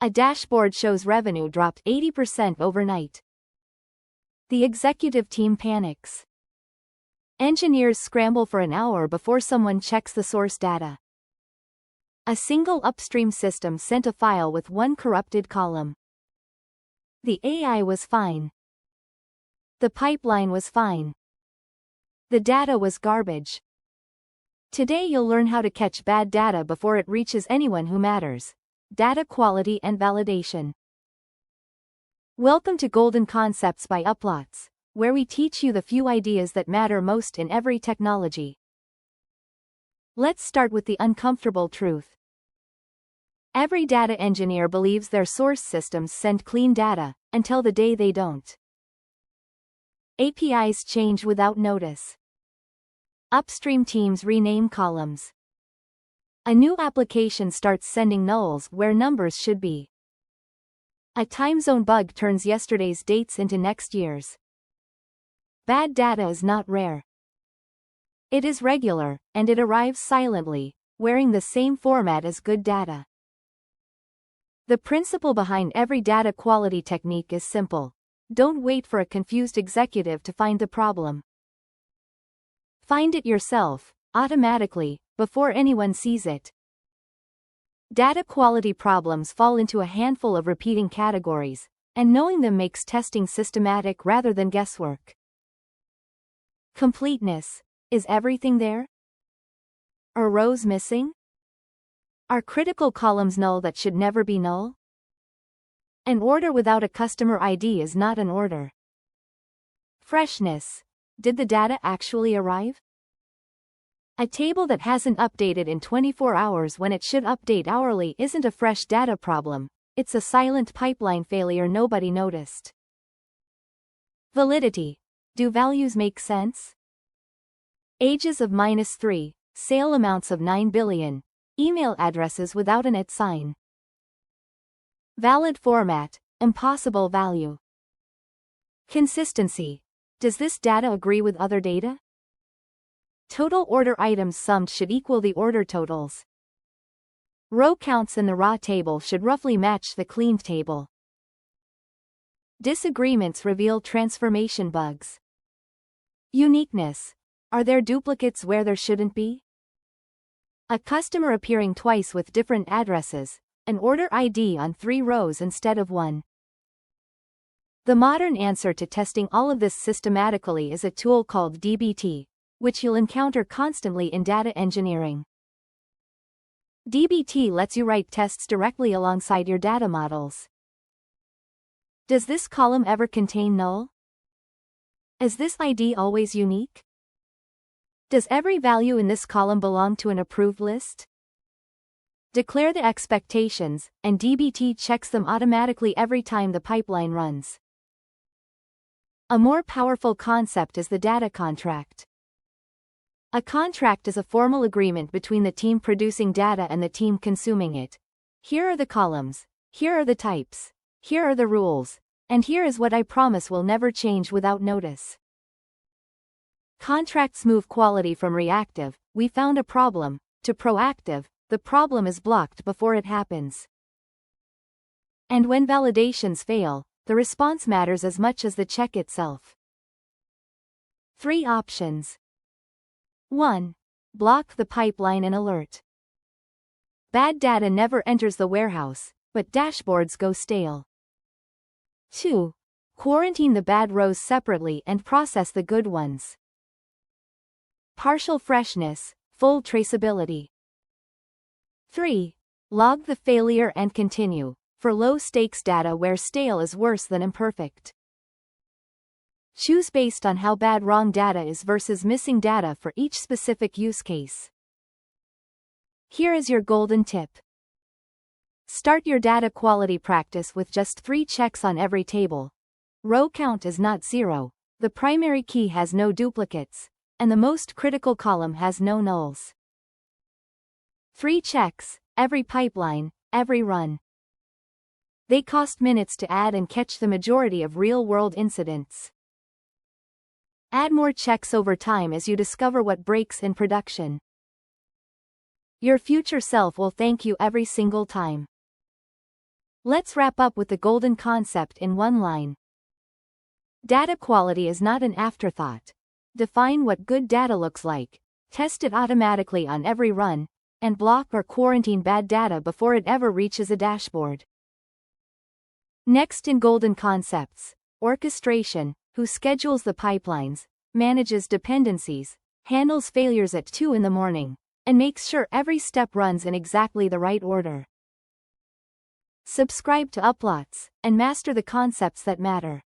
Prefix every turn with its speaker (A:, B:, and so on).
A: A dashboard shows revenue dropped 80% overnight. The executive team panics. Engineers scramble for an hour before someone checks the source data. A single upstream system sent a file with one corrupted column. The AI was fine. The pipeline was fine. The data was garbage. Today you'll learn how to catch bad data before it reaches anyone who matters. Data quality and validation. Welcome to Golden Concepts by Uplatz, where we teach you the few ideas that matter most in every technology. Let's start with the uncomfortable truth. Every data engineer believes their source systems send clean data, until the day they don't. APIs change without notice. Upstream teams rename columns. A new application starts sending nulls where numbers should be. A time zone bug turns yesterday's dates into next year's. Bad data is not rare. It is regular, and it arrives silently, wearing the same format as good data. The principle behind every data quality technique is simple. Don't wait for a confused executive to find the problem. Find it yourself, automatically, before anyone sees it. Data quality problems fall into a handful of repeating categories, and knowing them makes testing systematic rather than guesswork. Completeness. Is everything there? Are rows missing? Are critical columns null that should never be null? An order without a customer ID is not an order. Freshness. Did the data actually arrive? A table that hasn't updated in 24 hours when it should update hourly isn't a fresh data problem, it's a silent pipeline failure nobody noticed. Validity. Do values make sense? Ages of -3, sale amounts of 9 billion, email addresses without an @ sign. Valid format, impossible value. Consistency. Does this data agree with other data? Total order items summed should equal the order totals. Row counts in the raw table should roughly match the cleaned table. Disagreements reveal transformation bugs. Uniqueness. Are there duplicates where there shouldn't be? A customer appearing twice with different addresses, an order ID on 3 rows instead of 1. The modern answer to testing all of this systematically is a tool called dbt, which you'll encounter constantly in data engineering. dbt lets you write tests directly alongside your data models. Does this column ever contain null? Is this ID always unique? Does every value in this column belong to an approved list? Declare the expectations, and dbt checks them automatically every time the pipeline runs. A more powerful concept is the data contract. A contract is a formal agreement between the team producing data and the team consuming it. Here are the columns, here are the types, here are the rules, and here is what I promise will never change without notice. Contracts move quality from reactive, we found a problem, to proactive, the problem is blocked before it happens. And when validations fail, the response matters as much as the check itself. 3 options. 1. Block the pipeline and alert. Bad data never enters the warehouse, but dashboards go stale. 2. Quarantine the bad rows separately and process the good ones. Partial freshness, full traceability. 3. Log the failure and continue, for low-stakes data where stale is worse than imperfect. Choose based on how bad wrong data is versus missing data for each specific use case. Here is your golden tip. Start your data quality practice with just 3 checks on every table. Row count is not 0, the primary key has no duplicates, and the most critical column has no nulls. 3 checks, every pipeline, every run. They cost minutes to add and catch the majority of real-world incidents. Add more checks over time as you discover what breaks in production. Your future self will thank you every single time. Let's wrap up with the golden concept in one line. Data quality is not an afterthought. Define what good data looks like, test it automatically on every run, and block or quarantine bad data before it ever reaches a dashboard. Next in golden concepts, orchestration, who schedules the pipelines, manages dependencies, handles failures at 2 in the morning, and makes sure every step runs in exactly the right order. Subscribe to Uplatz and master the concepts that matter.